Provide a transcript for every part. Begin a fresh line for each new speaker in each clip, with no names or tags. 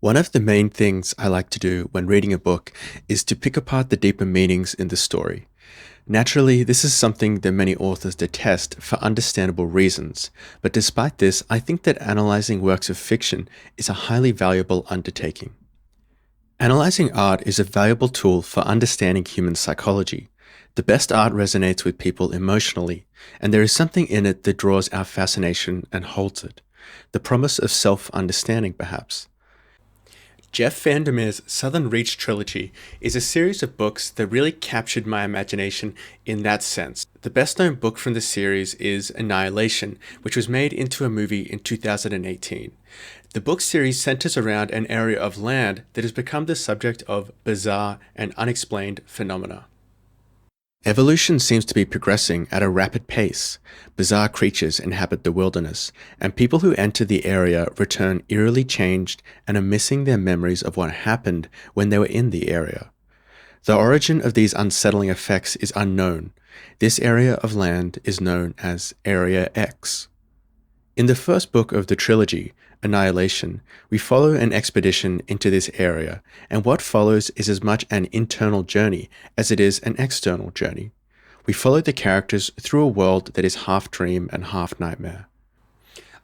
One of the main things I like to do when reading a book is to pick apart the deeper meanings in the story. Naturally, this is something that many authors detest for understandable reasons, but despite this, I think that analyzing works of fiction is a highly valuable undertaking. Analyzing art is a valuable tool for understanding human psychology. The best art resonates with people emotionally, and there is something in it that draws our fascination and holds it. The promise of self-understanding, perhaps. Jeff Vandermeer's Southern Reach trilogy is a series of books that really captured my imagination in that sense. The best known book from the series is Annihilation, which was made into a movie in 2018. The book series centers around an area of land that has become the subject of bizarre and unexplained phenomena. Evolution seems to be progressing at a rapid pace. Bizarre creatures inhabit the wilderness, and people who enter the area return eerily changed and are missing their memories of what happened when they were in the area. The origin of these unsettling effects is unknown. This area of land is known as Area X. In the first book of the trilogy, Annihilation, we follow an expedition into this area, and what follows is as much an internal journey as it is an external journey. We follow the characters through a world that is half dream and half nightmare.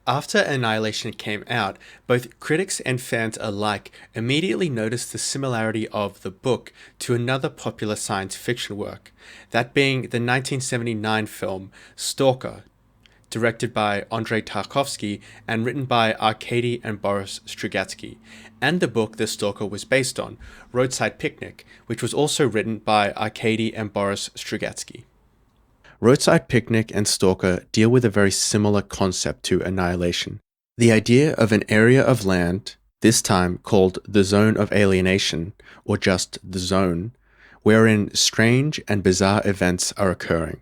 After Annihilation came out, both critics and fans alike immediately noticed the similarity of the book to another popular science fiction work, that being the 1979 film Stalker, directed by Andrei Tarkovsky and written by Arkady and Boris Strugatsky, and the book The Stalker was based on, Roadside Picnic, which was also written by Arkady and Boris Strugatsky. Roadside Picnic and Stalker deal with a very similar concept to Annihilation. The idea of an area of land, this time called the Zone of Alienation, or just the Zone, wherein strange and bizarre events are occurring.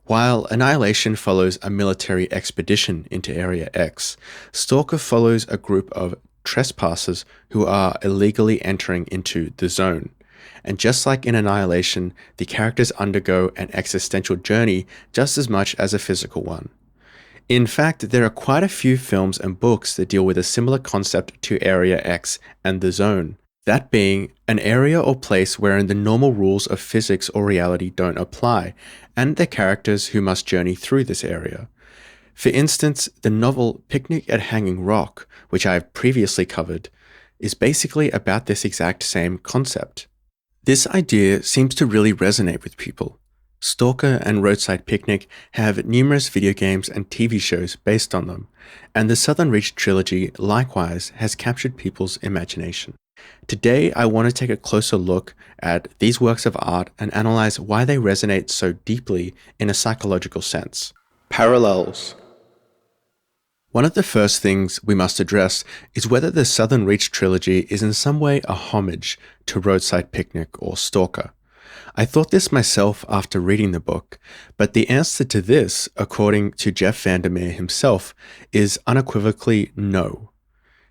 While Annihilation follows a military expedition into Area X, Stalker follows a group of trespassers who are illegally entering into the zone. And just like in Annihilation, the characters undergo an existential journey just as much as a physical one. In fact, there are quite a few films and books that deal with a similar concept to Area X and the Zone, that being an area or place wherein the normal rules of physics or reality don't apply, and the characters who must journey through this area. For instance, the novel Picnic at Hanging Rock, which I have previously covered, is basically about this exact same concept. This idea seems to really resonate with people. Stalker and Roadside Picnic have numerous video games and TV shows based on them, and the Southern Reach trilogy likewise has captured people's imagination. Today, I want to take a closer look at these works of art and analyze why they resonate so deeply in a psychological sense. Parallels. One of the first things we must address is whether the Southern Reach trilogy is in some way a homage to Roadside Picnic or Stalker. I thought this myself after reading the book, but the answer to this, according to Jeff Vandermeer himself, is unequivocally no.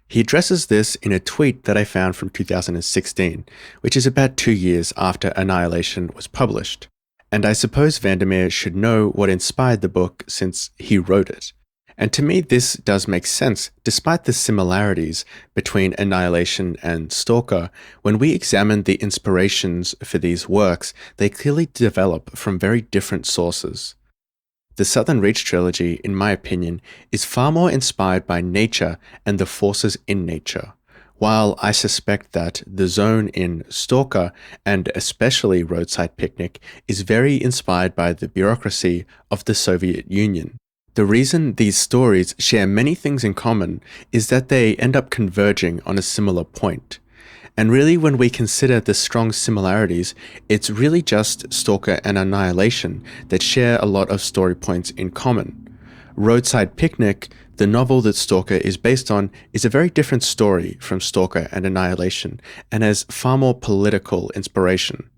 He addresses this in a tweet that I found from 2016, which is about 2 years after Annihilation was published. And I suppose Vandermeer should know what inspired the book since he wrote it. And to me, this does make sense, despite the similarities between Annihilation and Stalker. When we examine the inspirations for these works, they clearly develop from very different sources. The Southern Reach trilogy, in my opinion, is far more inspired by nature and the forces in nature, while I suspect that the zone in Stalker, and especially Roadside Picnic, is very inspired by the bureaucracy of the Soviet Union. The reason these stories share many things in common is that they end up converging on a similar point. And really, when we consider the strong similarities, it's really just Stalker and Annihilation that share a lot of story points in common. Roadside Picnic, the novel that Stalker is based on, is a very different story from Stalker and Annihilation, and has far more political inspiration.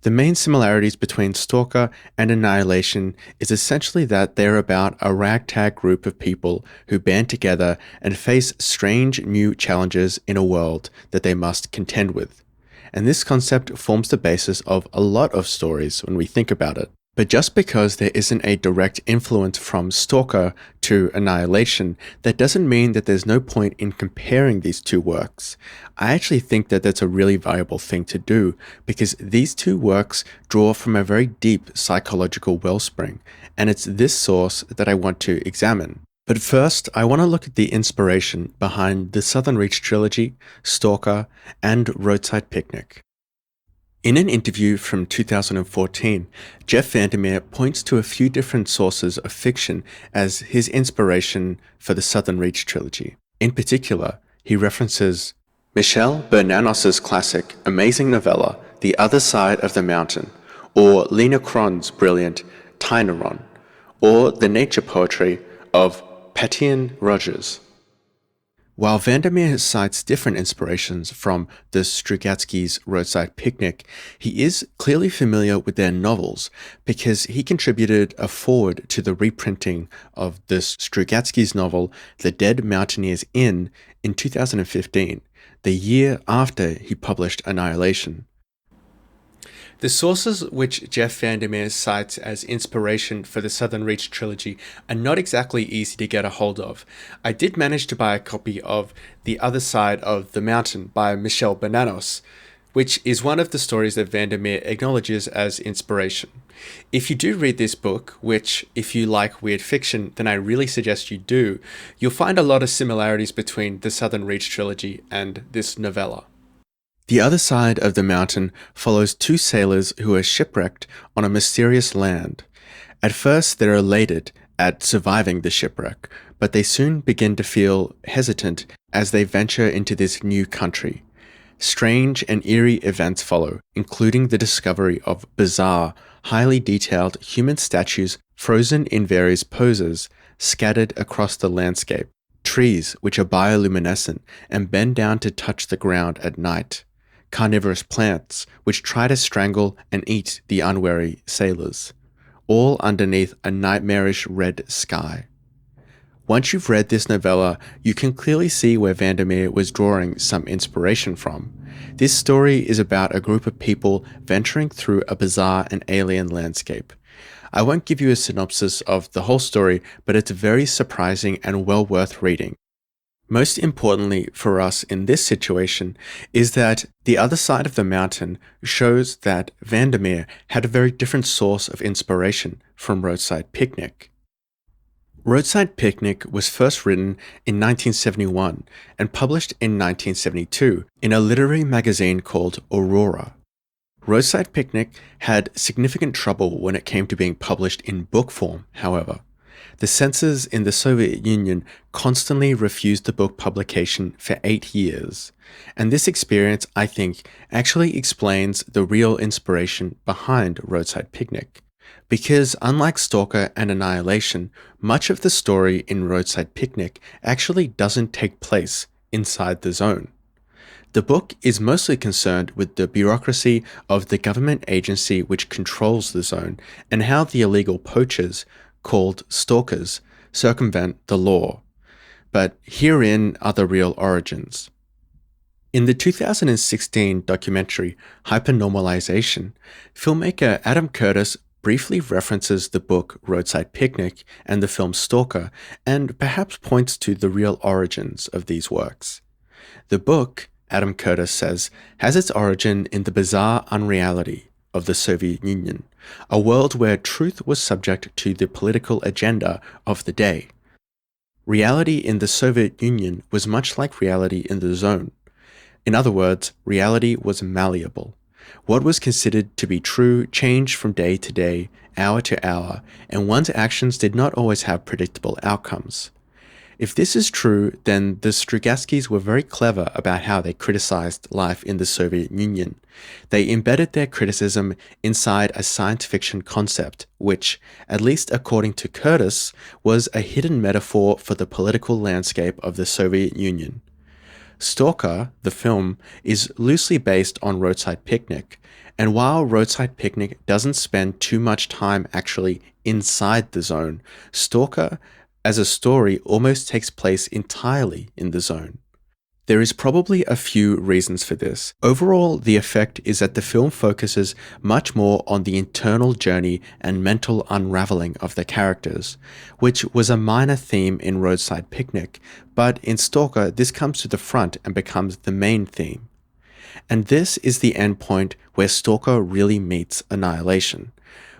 The main similarities between Stalker and Annihilation is essentially that they're about a ragtag group of people who band together and face strange new challenges in a world that they must contend with. And this concept forms the basis of a lot of stories when we think about it. But just because there isn't a direct influence from Stalker to Annihilation, that doesn't mean that there's no point in comparing these two works. I actually think that that's a really valuable thing to do, because these two works draw from a very deep psychological wellspring, and it's this source that I want to examine. But first, I want to look at the inspiration behind the Southern Reach trilogy, Stalker, and Roadside Picnic. In an interview from 2014, Jeff Vandermeer points to a few different sources of fiction as his inspiration for the Southern Reach trilogy. In particular, he references Michel Bernanos's classic, amazing novella, The Other Side of the Mountain, or Lena Cron's brilliant Tyneron, or the nature poetry of Patience Rogers. While Vandermeer cites different inspirations from the Strugatsky's Roadside Picnic, he is clearly familiar with their novels because he contributed a foreword to the reprinting of the Strugatsky's novel The Dead Mountaineer's Inn in 2015, the year after he published Annihilation. The sources which Jeff Vandermeer cites as inspiration for the Southern Reach trilogy are not exactly easy to get a hold of. I did manage to buy a copy of The Other Side of the Mountain by Michel Bernanos, which is one of the stories that Vandermeer acknowledges as inspiration. If you do read this book, which if you like weird fiction, then I really suggest you do, you'll find a lot of similarities between the Southern Reach trilogy and this novella. The Other Side of the Mountain follows two sailors who are shipwrecked on a mysterious land. At first, they're elated at surviving the shipwreck, but they soon begin to feel hesitant as they venture into this new country. Strange and eerie events follow, including the discovery of bizarre, highly detailed human statues frozen in various poses, scattered across the landscape, trees which are bioluminescent and bend down to touch the ground at night, carnivorous plants which try to strangle and eat the unwary sailors, all underneath a nightmarish red sky. Once you've read this novella, you can clearly see where Vandermeer was drawing some inspiration from. This story is about a group of people venturing through a bizarre and alien landscape. I won't give you a synopsis of the whole story, but it's very surprising and well worth reading. Most importantly for us in this situation is that The Other Side of the Mountain shows that Vandermeer had a very different source of inspiration from Roadside Picnic. Roadside Picnic was first written in 1971 and published in 1972 in a literary magazine called Aurora. Roadside Picnic had significant trouble when it came to being published in book form, however. The censors in the Soviet Union constantly refused the book publication for 8 years, and this experience, I think, actually explains the real inspiration behind Roadside Picnic. Because unlike Stalker and Annihilation, much of the story in Roadside Picnic actually doesn't take place inside the zone. The book is mostly concerned with the bureaucracy of the government agency which controls the zone and how the illegal poachers, called stalkers, circumvent the law. But herein are the real origins. In the 2016 documentary Hypernormalization, filmmaker Adam Curtis briefly references the book Roadside Picnic and the film Stalker, and perhaps points to the real origins of these works. The book, Adam Curtis says, has its origin in the bizarre unreality of the Soviet Union, a world where truth was subject to the political agenda of the day. Reality in the Soviet Union was much like reality in the zone. In other words, reality was malleable. What was considered to be true changed from day to day, hour to hour, and one's actions did not always have predictable outcomes. If this is true, then the Strugatskys were very clever about how they criticized life in the Soviet Union. They embedded their criticism inside a science fiction concept, which, at least according to Curtis, was a hidden metaphor for the political landscape of the Soviet Union. Stalker, the film, is loosely based on Roadside Picnic, and while Roadside Picnic doesn't spend too much time actually inside the zone, Stalker as a story almost takes place entirely in the zone. There is probably a few reasons for this. Overall, the effect is that the film focuses much more on the internal journey and mental unraveling of the characters, which was a minor theme in Roadside Picnic, but in Stalker this comes to the front and becomes the main theme. And this is the end point where Stalker really meets Annihilation.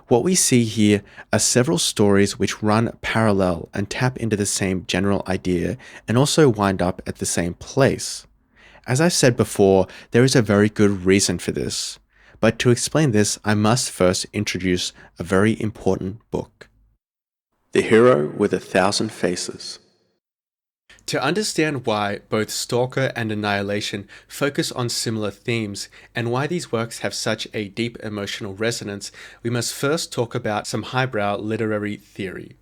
What we see here are several stories which run parallel and tap into the same general idea and also wind up at the same place. As I said before, there is a very good reason for this. But to explain this, I must first introduce a very important book. The Hero with 1,000 Faces. To understand why both Stalker and Annihilation focus on similar themes, and why these works have such a deep emotional resonance, we must first talk about some highbrow literary theory.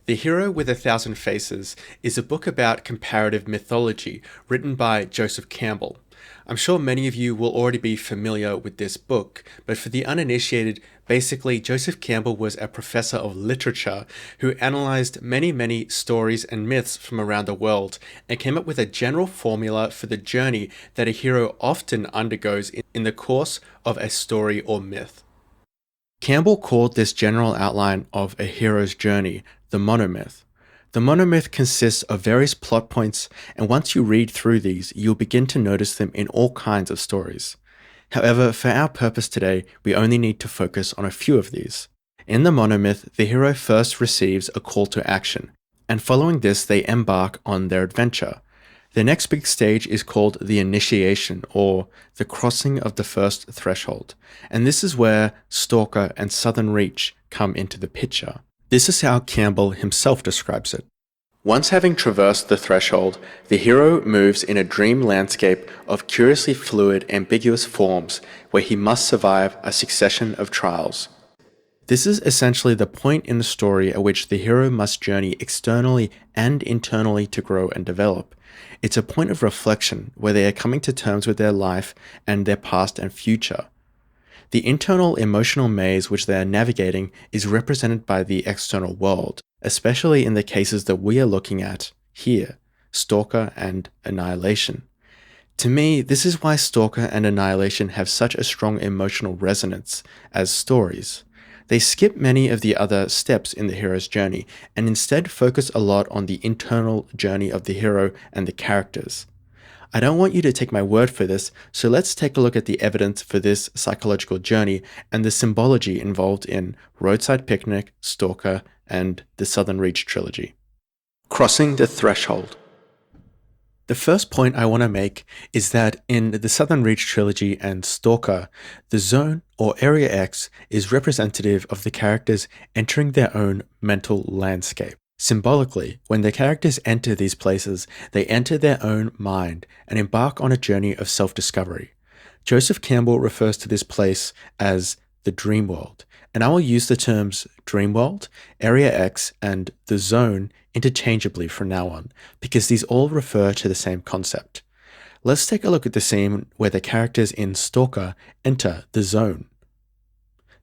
The Hero with 1,000 Faces is a book about comparative mythology written by Joseph Campbell. I'm sure many of you will already be familiar with this book, but for the uninitiated, basically Joseph Campbell was a professor of literature who analysed many stories and myths from around the world and came up with a general formula for the journey that a hero often undergoes in the course of a story or myth. Campbell called this general outline of a hero's journey the monomyth. The monomyth consists of various plot points, and once you read through these, you'll begin to notice them in all kinds of stories. However, for our purpose today, we only need to focus on a few of these. In the monomyth, the hero first receives a call to action, and following this they embark on their adventure. The next big stage is called the initiation, or the crossing of the first threshold, and this is where Stalker and Southern Reach come into the picture. This is how Campbell himself describes it. Once having traversed the threshold, the hero moves in a dream landscape of curiously fluid, ambiguous forms where he must survive a succession of trials. This is essentially the point in the story at which the hero must journey externally and internally to grow and develop. It's a point of reflection where they are coming to terms with their life and their past and future. The internal emotional maze which they are navigating is represented by the external world, especially in the cases that we are looking at here, Stalker and Annihilation. To me, this is why Stalker and Annihilation have such a strong emotional resonance as stories. They skip many of the other steps in the hero's journey and instead focus a lot on the internal journey of the hero and the characters. I don't want you to take my word for this, so let's take a look at the evidence for this psychological journey and the symbology involved in Roadside Picnic, Stalker, and the Southern Reach trilogy. Crossing the threshold. The first point I want to make is that in the Southern Reach trilogy and Stalker, the zone or Area X is representative of the characters entering their own mental landscape. Symbolically, when the characters enter these places, they enter their own mind and embark on a journey of self-discovery. Joseph Campbell refers to this place as the dream world, and I will use the terms dream world, Area X, and the zone interchangeably from now on, because these all refer to the same concept. Let's take a look at the scene where the characters in Stalker enter the zone.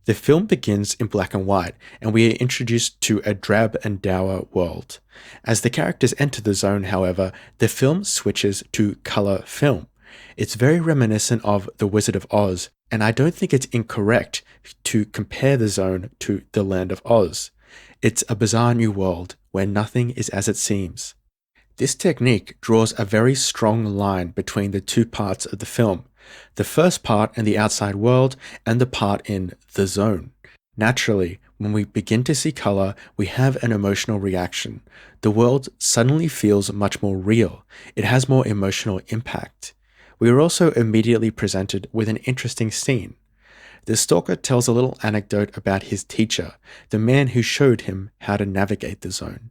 The film begins in black and white, and we are introduced to a drab and dour world. As the characters enter the zone, however, the film switches to color film. It's very reminiscent of The Wizard of Oz, and I don't think it's incorrect to compare the zone to The Land of Oz. It's a bizarre new world where nothing is as it seems. This technique draws a very strong line between the two parts of the film. The first part in the outside world and the part in the zone. Naturally, when we begin to see color, we have an emotional reaction. The world suddenly feels much more real. It has more emotional impact. We are also immediately presented with an interesting scene. The Stalker tells a little anecdote about his teacher, the man who showed him how to navigate the zone.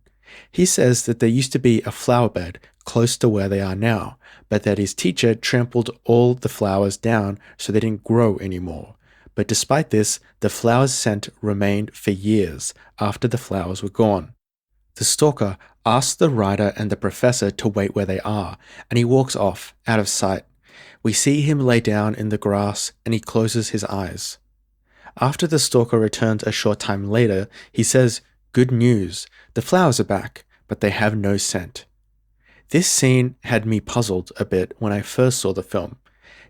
He says that there used to be a flower bed close to where they are now, but that his teacher trampled all the flowers down so they didn't grow anymore. But despite this, the flower's scent remained for years after the flowers were gone. The Stalker asks the writer and the professor to wait where they are, and he walks off, out of sight. We see him lay down in the grass, and he closes his eyes. After the Stalker returns a short time later, he says, "Good news, the flowers are back, but they have no scent." This scene had me puzzled a bit when I first saw the film.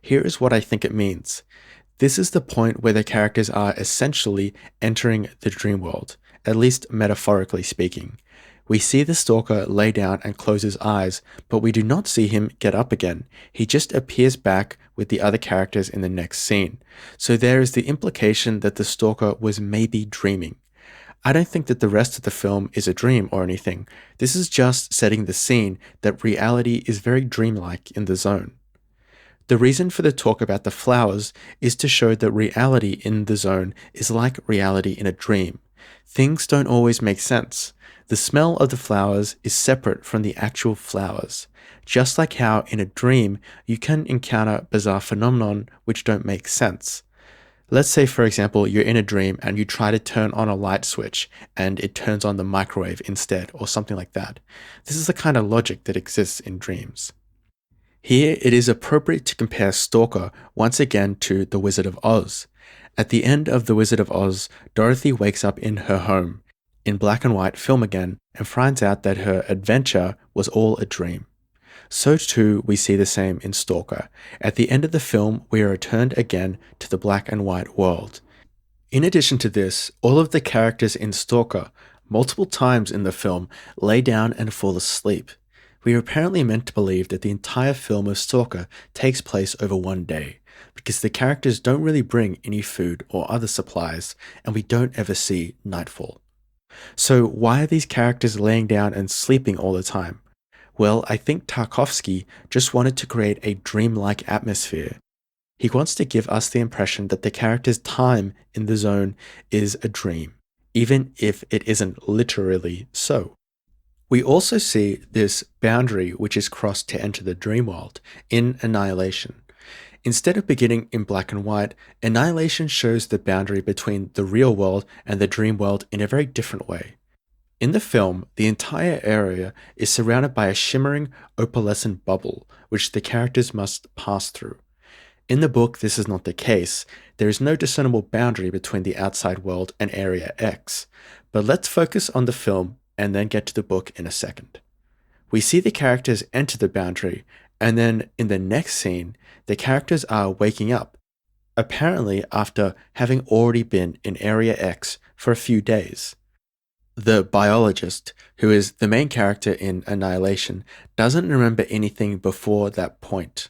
Here is what I think it means. This is the point where the characters are essentially entering the dream world, at least metaphorically speaking. We see the stalker lay down and close his eyes, but we do not see him get up again. He just appears back with the other characters in the next scene. So there is the implication that the stalker was maybe dreaming. I don't think that the rest of the film is a dream or anything. This is just setting the scene that reality is very dreamlike in the zone. The reason for the talk about the flowers is to show that reality in the zone is like reality in a dream. Things don't always make sense. The smell of the flowers is separate from the actual flowers. Just like how in a dream you can encounter bizarre phenomenon which don't make sense. Let's say, for example, you're in a dream and you try to turn on a light switch and it turns on the microwave instead, or something like that. This is the kind of logic that exists in dreams. Here, it is appropriate to compare Stalker once again to The Wizard of Oz. At the end of The Wizard of Oz, Dorothy wakes up in her home, in black and white film again, and finds out that her adventure was all a dream. So too, we see the same in Stalker. At the end of the film, we are returned again to the black and white world. In addition to this, all of the characters in Stalker, multiple times in the film, lay down and fall asleep. We are apparently meant to believe that the entire film of Stalker takes place over one day, because the characters don't really bring any food or other supplies, and we don't ever see nightfall. So why are these characters laying down and sleeping all the time? Well, I think Tarkovsky just wanted to create a dreamlike atmosphere. He wants to give us the impression that the character's time in the zone is a dream, even if it isn't literally so. We also see this boundary which is crossed to enter the dream world in Annihilation. Instead of beginning in black and white, Annihilation shows the boundary between the real world and the dream world in a very different way. In the film, the entire area is surrounded by a shimmering, opalescent bubble, which the characters must pass through. In the book, this is not the case. There is no discernible boundary between the outside world and Area X. But let's focus on the film and then get to the book in a second. We see the characters enter the boundary, and then in the next scene, the characters are waking up, apparently after having already been in Area X for a few days. The biologist, who is the main character in Annihilation, doesn't remember anything before that point.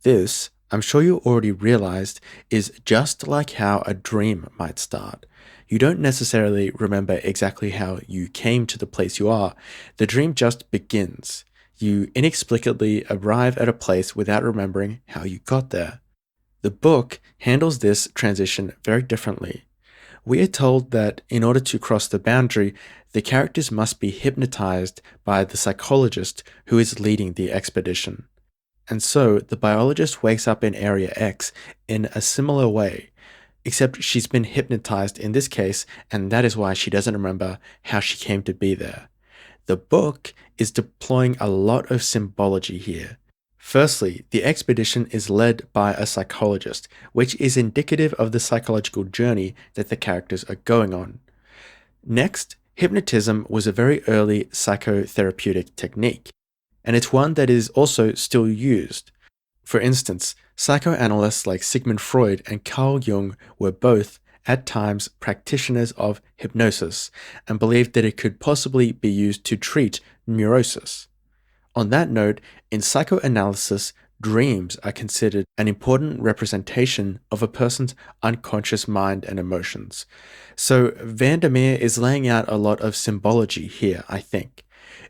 This, I'm sure you already realized, is just like how a dream might start. You don't necessarily remember exactly how you came to the place you are. The dream just begins. You inexplicably arrive at a place without remembering how you got there. The book handles this transition very differently. We are told that in order to cross the boundary, the characters must be hypnotized by the psychologist who is leading the expedition. And so the biologist wakes up in Area X in a similar way, except she's been hypnotized in this case, and that is why she doesn't remember how she came to be there. The book is deploying a lot of symbology here. Firstly, the expedition is led by a psychologist, which is indicative of the psychological journey that the characters are going on. Next, hypnotism was a very early psychotherapeutic technique, and it's one that is also still used. For instance, psychoanalysts like Sigmund Freud and Carl Jung were both, at times, practitioners of hypnosis, and believed that it could possibly be used to treat neurosis. On that note, in psychoanalysis, dreams are considered an important representation of a person's unconscious mind and emotions. So Vandermeer is laying out a lot of symbology here, I think.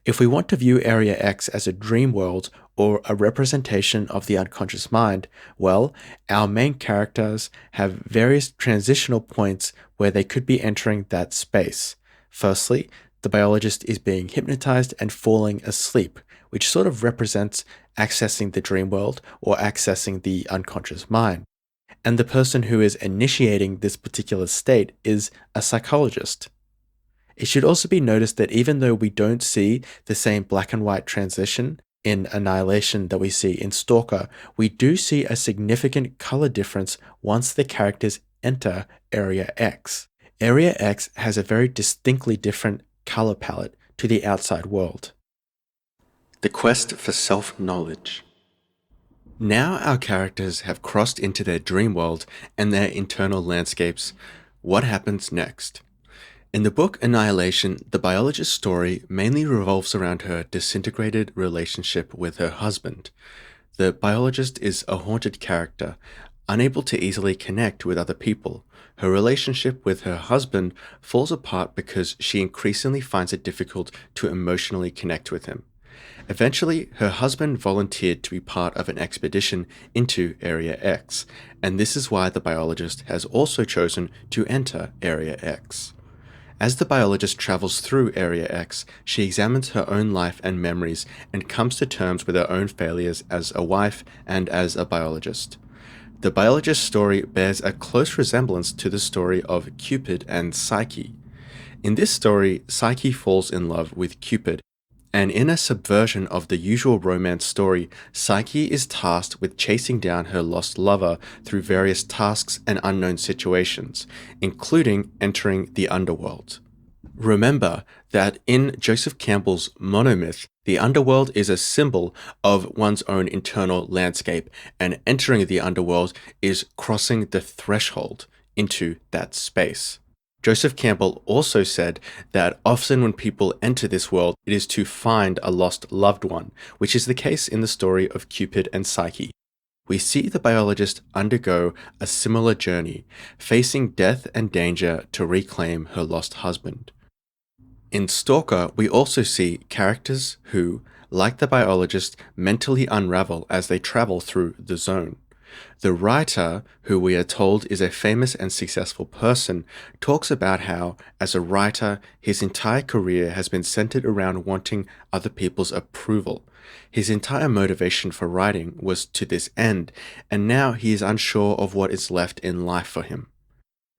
If we want to view Area X as a dream world or a representation of the unconscious mind, well, our main characters have various transitional points where they could be entering that space. Firstly, the biologist is being hypnotized and falling asleep, which sort of represents accessing the dream world or accessing the unconscious mind. And the person who is initiating this particular state is a psychologist. It should also be noticed that even though we don't see the same black and white transition in Annihilation that we see in Stalker, we do see a significant color difference once the characters enter Area X. Area X has a very distinctly different color palette to the outside world. The quest for self-knowledge. Now our characters have crossed into their dream world and their internal landscapes. What happens next? In the book Annihilation, the biologist's story mainly revolves around her disintegrated relationship with her husband. The biologist is a haunted character, unable to easily connect with other people. Her relationship with her husband falls apart because she increasingly finds it difficult to emotionally connect with him. Eventually, her husband volunteered to be part of an expedition into Area X, and this is why the biologist has also chosen to enter Area X. As the biologist travels through Area X, she examines her own life and memories and comes to terms with her own failures as a wife and as a biologist. The biologist's story bears a close resemblance to the story of Cupid and Psyche. In this story, Psyche falls in love with Cupid, and in a subversion of the usual romance story, Psyche is tasked with chasing down her lost lover through various tasks and unknown situations, including entering the underworld. Remember that in Joseph Campbell's monomyth, the underworld is a symbol of one's own internal landscape, and entering the underworld is crossing the threshold into that space. Joseph Campbell also said that often when people enter this world, it is to find a lost loved one, which is the case in the story of Cupid and Psyche. We see the biologist undergo a similar journey, facing death and danger to reclaim her lost husband. In Stalker, we also see characters who, like the biologist, mentally unravel as they travel through the zone. The writer, who we are told is a famous and successful person, talks about how, as a writer, his entire career has been centered around wanting other people's approval. His entire motivation for writing was to this end, and now he is unsure of what is left in life for him.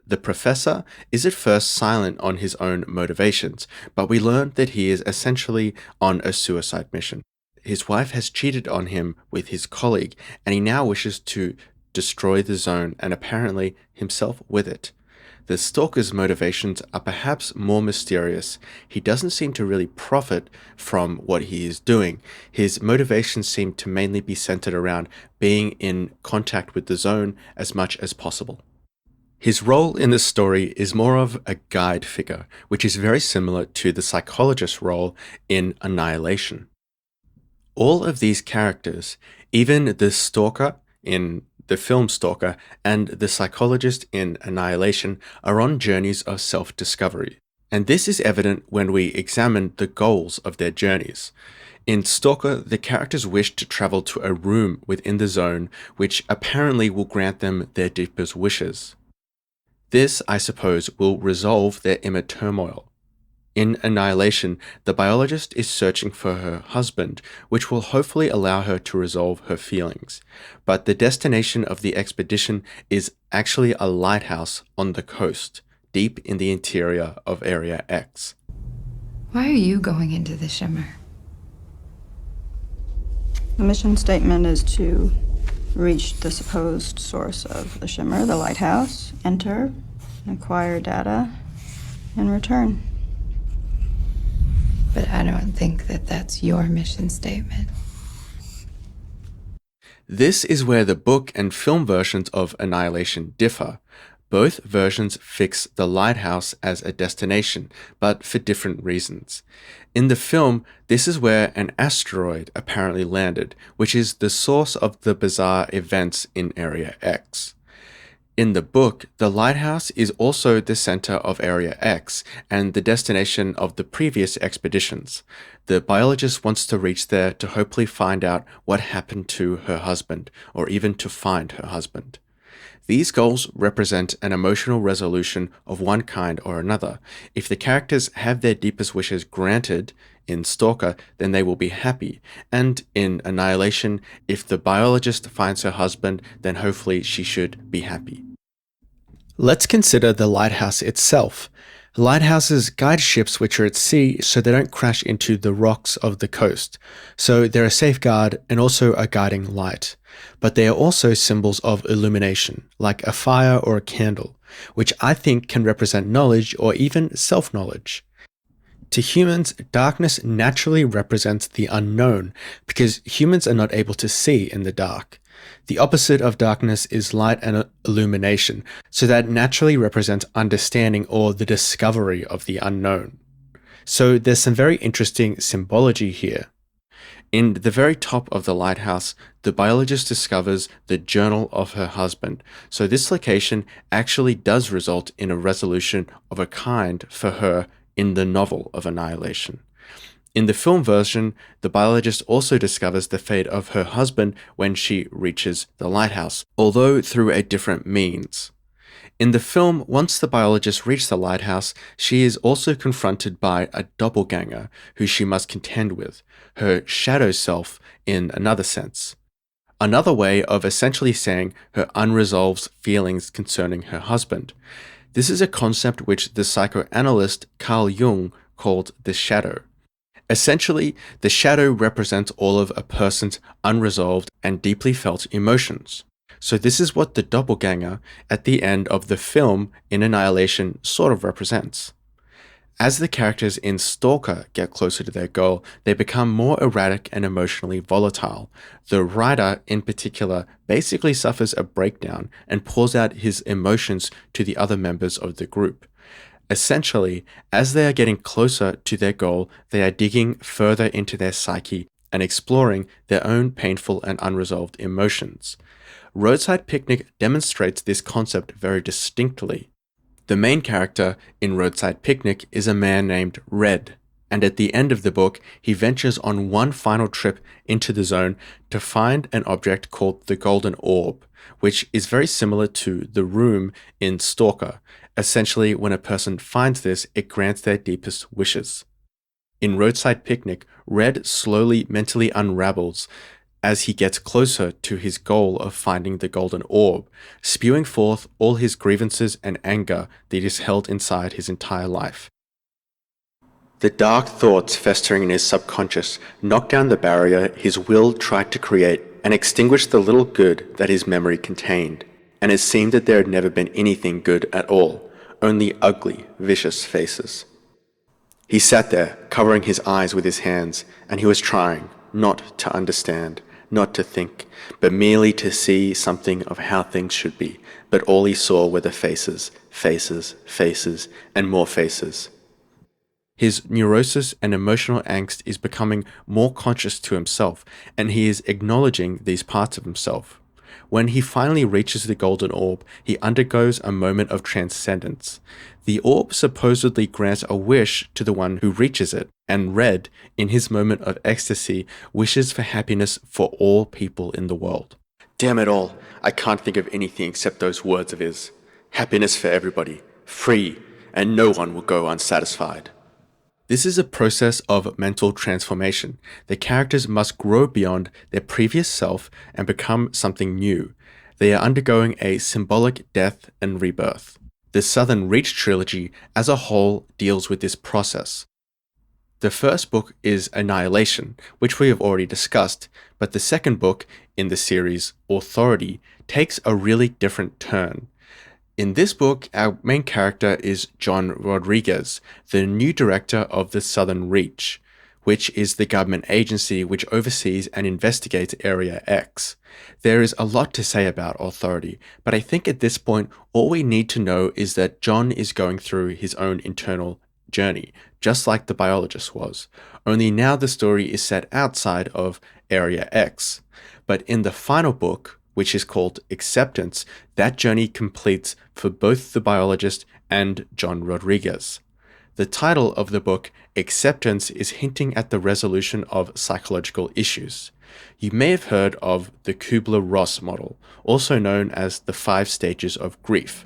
The professor is at first silent on his own motivations, but we learn that he is essentially on a suicide mission. His wife has cheated on him with his colleague, and he now wishes to destroy the zone and apparently himself with it. The Stalker's motivations are perhaps more mysterious. He doesn't seem to really profit from what he is doing. His motivations seem to mainly be centered around being in contact with the zone as much as possible. His role in the story is more of a guide figure, which is very similar to the psychologist's role in Annihilation. All of these characters, even the stalker in the film Stalker and the psychologist in Annihilation, are on journeys of self-discovery. And this is evident when we examine the goals of their journeys. In Stalker, the characters wish to travel to a room within the zone, which apparently will grant them their deepest wishes. This, I suppose, will resolve their inner turmoil. In Annihilation, the biologist is searching for her husband, which will hopefully allow her to resolve her feelings. But the destination of the expedition is actually a lighthouse on the coast, deep in the interior of Area X.
Why are you going into the Shimmer?
The mission statement is to reach the supposed source of the Shimmer, the lighthouse, enter, acquire data, and return.
But I don't think that that's your mission statement.
This is where the book and film versions of Annihilation differ. Both versions fix the lighthouse as a destination, but for different reasons. In the film, this is where an asteroid apparently landed, which is the source of the bizarre events in Area X. In the book, the lighthouse is also the center of Area X and the destination of the previous expeditions. The biologist wants to reach there to hopefully find out what happened to her husband, or even to find her husband. These goals represent an emotional resolution of one kind or another. If the characters have their deepest wishes granted in Stalker, then they will be happy. And in Annihilation, if the biologist finds her husband, then hopefully she should be happy. Let's consider the lighthouse itself. Lighthouses guide ships which are at sea so they don't crash into the rocks of the coast. So they're a safeguard and also a guiding light. But they are also symbols of illumination, like a fire or a candle, which I think can represent knowledge or even self-knowledge. To humans, darkness naturally represents the unknown because humans are not able to see in the dark. The opposite of darkness is light and illumination, so that naturally represents understanding or the discovery of the unknown. So there's some very interesting symbology here. In the very top of the lighthouse, the biologist discovers the journal of her husband, so this location actually does result in a resolution of a kind for her in the novel of Annihilation. In the film version, the biologist also discovers the fate of her husband when she reaches the lighthouse, although through a different means. In the film, once the biologist reaches the lighthouse, she is also confronted by a doppelganger who she must contend with, her shadow self in another sense. Another way of essentially saying her unresolved feelings concerning her husband. This is a concept which the psychoanalyst Carl Jung called the shadow. Essentially, the shadow represents all of a person's unresolved and deeply felt emotions. So this is what the doppelganger at the end of the film in Annihilation sort of represents. As the characters in Stalker get closer to their goal, they become more erratic and emotionally volatile. The writer, in particular, basically suffers a breakdown and pours out his emotions to the other members of the group. Essentially, as they are getting closer to their goal, they are digging further into their psyche and exploring their own painful and unresolved emotions. Roadside Picnic demonstrates this concept very distinctly. The main character in Roadside Picnic is a man named Red, and at the end of the book, he ventures on one final trip into the zone to find an object called the Golden Orb, which is very similar to the room in Stalker. Essentially, when a person finds this, it grants their deepest wishes. In Roadside Picnic, Red slowly mentally unravels as he gets closer to his goal of finding the Golden Orb, spewing forth all his grievances and anger that is held inside his entire life. The dark thoughts festering in his subconscious knocked down the barrier his will tried to create and extinguished the little good that his memory contained, and it seemed that there had never been anything good at all, only ugly, vicious faces. He sat there, covering his eyes with his hands, and he was trying not to understand, not to think, but merely to see something of how things should be, but all he saw were the faces, faces, faces, and more faces. His neurosis and emotional angst is becoming more conscious to himself, and he is acknowledging these parts of himself. When he finally reaches the Golden Orb, he undergoes a moment of transcendence. The orb supposedly grants a wish to the one who reaches it, and Red, in his moment of ecstasy, wishes for happiness for all people in the world. Damn it all, I can't think of anything except those words of his. Happiness for everybody, free, and no one will go unsatisfied. This is a process of mental transformation. The characters must grow beyond their previous self and become something new. They are undergoing a symbolic death and rebirth. The Southern Reach trilogy as a whole deals with this process. The first book is Annihilation, which we have already discussed, but the second book in the series, Authority, takes a really different turn. In this book, our main character is John Rodriguez, the new director of the Southern Reach, which is the government agency which oversees and investigates Area X. There is a lot to say about Authority, but I think at this point, all we need to know is that John is going through his own internal journey, just like the biologist was, only now the story is set outside of Area X. But in the final book, which is called Acceptance, that journey completes for both the biologist and John Rodriguez. The title of the book, Acceptance, is hinting at the resolution of psychological issues. You may have heard of the Kubler-Ross model, also known as the 5 stages of grief.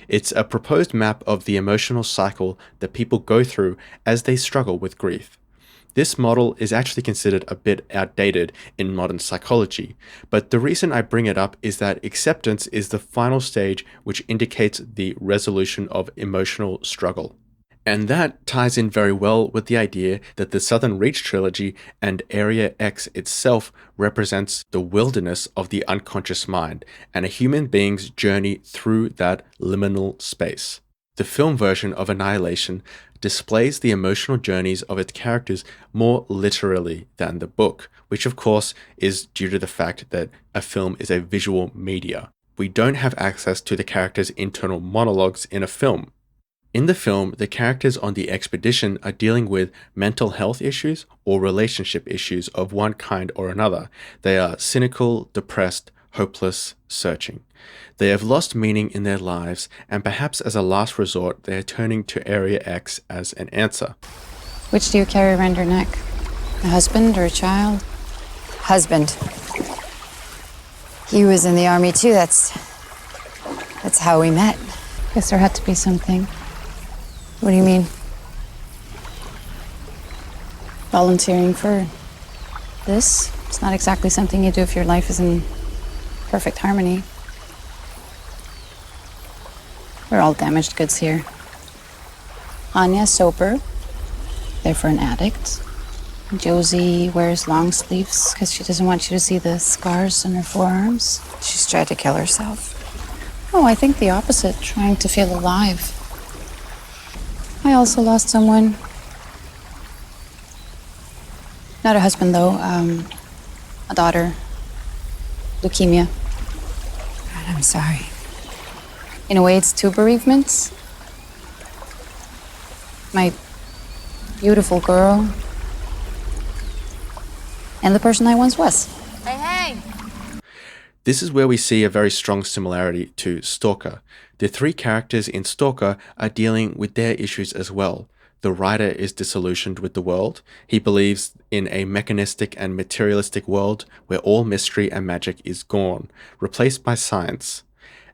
It's a proposed map of the emotional cycle that people go through as they struggle with grief. This model is actually considered a bit outdated in modern psychology, but the reason I bring it up is that acceptance is the final stage which indicates the resolution of emotional struggle. And that ties in very well with the idea that the Southern Reach trilogy and Area X itself represents the wilderness of the unconscious mind and a human being's journey through that liminal space. The film version of Annihilation displays the emotional journeys of its characters more literally than the book, which of course is due to the fact that a film is a visual media. We don't have access to the characters' internal monologues in a film. In the film, the characters on the expedition are dealing with mental health issues or relationship issues of one kind or another. They are cynical, depressed, hopeless, searching. They have lost meaning in their lives, and perhaps as a last resort, they are turning to Area X as an answer.
Which do you carry around your neck? A husband or a child?
Husband. He was in the army too. That's how we met.
Guess there had to be something.
What do you mean?
Volunteering for this? It's not exactly something you do if your life is in perfect harmony. We're all damaged goods here. Anya's sober, therefore an addict. Josie wears long sleeves because she doesn't want you to see the scars on her forearms.
She's tried to kill herself.
Oh, I think the opposite, trying to feel alive. I also lost someone. Not a husband, though. A daughter. Leukemia.
God, I'm sorry.
In a way, it's two bereavements. My beautiful girl. And the person I once was.
Hey!
This is where we see a very strong similarity to Stalker. The three characters in Stalker are dealing with their issues as well. The writer is disillusioned with the world. He believes in a mechanistic and materialistic world where all mystery and magic is gone, replaced by science.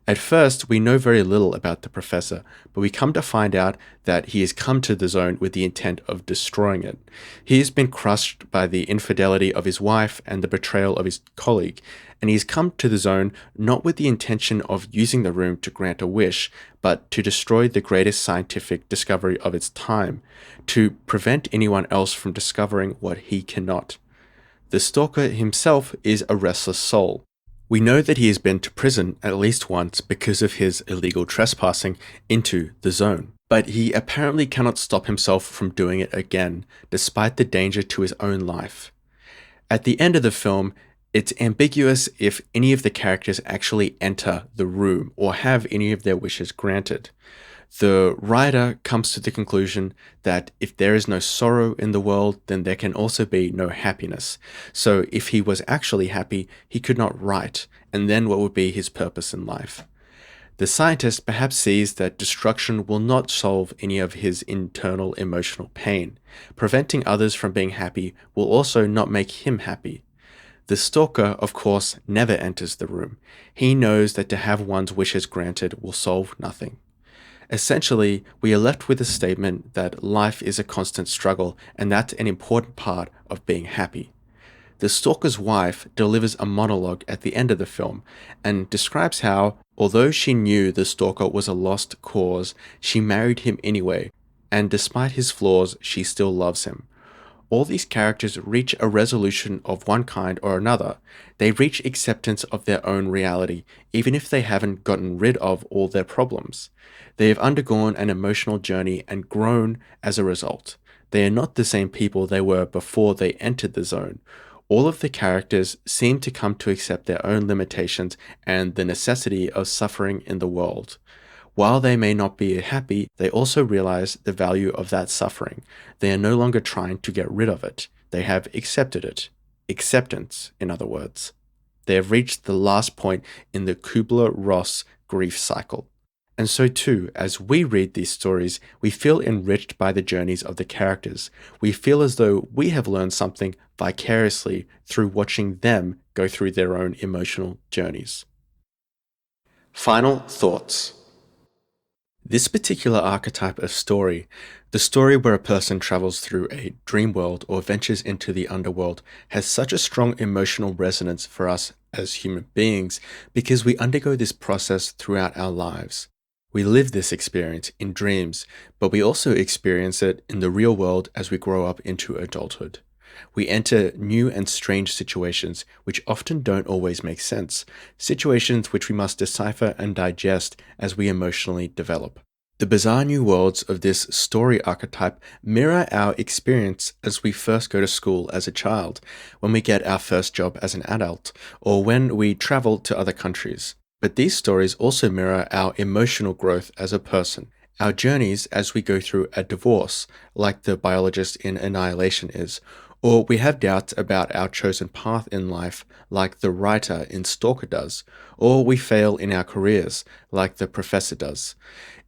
At first, we know very little about the professor, but we come to find out that he has come to the zone with the intent of destroying it. He has been crushed by the infidelity of his wife and the betrayal of his colleague, and he has come to the zone not with the intention of using the room to grant a wish, but to destroy the greatest scientific discovery of its time, to prevent anyone else from discovering what he cannot. The Stalker himself is a restless soul. We know that he has been to prison at least once because of his illegal trespassing into the zone, but he apparently cannot stop himself from doing it again, despite the danger to his own life. At the end of the film, it's ambiguous if any of the characters actually enter the room or have any of their wishes granted. The writer comes to the conclusion that if there is no sorrow in the world, then there can also be no happiness. So if he was actually happy, he could not write, and then what would be his purpose in life? The scientist perhaps sees that destruction will not solve any of his internal emotional pain. Preventing others from being happy will also not make him happy. The Stalker, of course, never enters the room. He knows that to have one's wishes granted will solve nothing. Essentially, we are left with a statement that life is a constant struggle, and that's an important part of being happy. The Stalker's wife delivers a monologue at the end of the film and describes how, although she knew the Stalker was a lost cause, she married him anyway, and despite his flaws, she still loves him. All these characters reach a resolution of one kind or another. They reach acceptance of their own reality, even if they haven't gotten rid of all their problems. They have undergone an emotional journey and grown as a result. They are not the same people they were before they entered the zone. All of the characters seem to come to accept their own limitations and the necessity of suffering in the world. While they may not be happy, they also realize the value of that suffering. They are no longer trying to get rid of it. They have accepted it. Acceptance, in other words. They have reached the last point in the Kubler-Ross grief cycle. And so too, as we read these stories, we feel enriched by the journeys of the characters. We feel as though we have learned something vicariously through watching them go through their own emotional journeys. Final thoughts. This particular archetype of story, the story where a person travels through a dream world or ventures into the underworld, has such a strong emotional resonance for us as human beings because we undergo this process throughout our lives. We live this experience in dreams, but we also experience it in the real world as we grow up into adulthood. We enter new and strange situations which often don't always make sense, situations which we must decipher and digest as we emotionally develop. The bizarre new worlds of this story archetype mirror our experience as we first go to school as a child, when we get our first job as an adult, or when we travel to other countries. But these stories also mirror our emotional growth as a person, our journeys as we go through a divorce, like the biologist in Annihilation is, or we have doubts about our chosen path in life, like the writer in Stalker does, or we fail in our careers, like the professor does.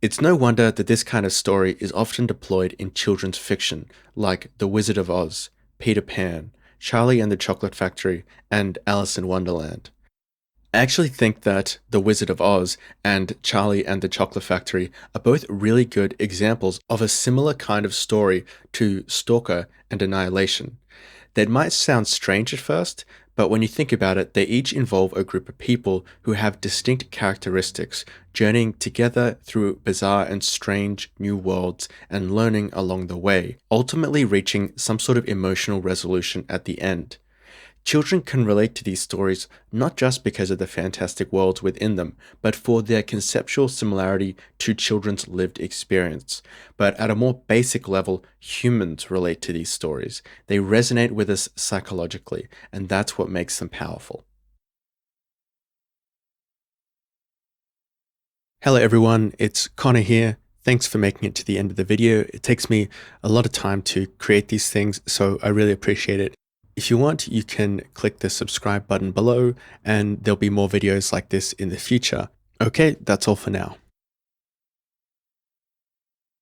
It's no wonder that this kind of story is often deployed in children's fiction, like The Wizard of Oz, Peter Pan, Charlie and the Chocolate Factory, and Alice in Wonderland. I actually think that The Wizard of Oz and Charlie and the Chocolate Factory are both really good examples of a similar kind of story to Stalker and Annihilation. They might sound strange at first, but when you think about it, they each involve a group of people who have distinct characteristics, journeying together through bizarre and strange new worlds and learning along the way, ultimately reaching some sort of emotional resolution at the end. Children can relate to these stories not just because of the fantastic worlds within them, but for their conceptual similarity to children's lived experience. But at a more basic level, humans relate to these stories. They resonate with us psychologically, and that's what makes them powerful. Hello everyone, it's Connor here. Thanks for making it to the end of the video. It takes me a lot of time to create these things, so I really appreciate it. If you want, you can click the subscribe button below, and there'll be more videos like this in the future. Okay, that's all for now.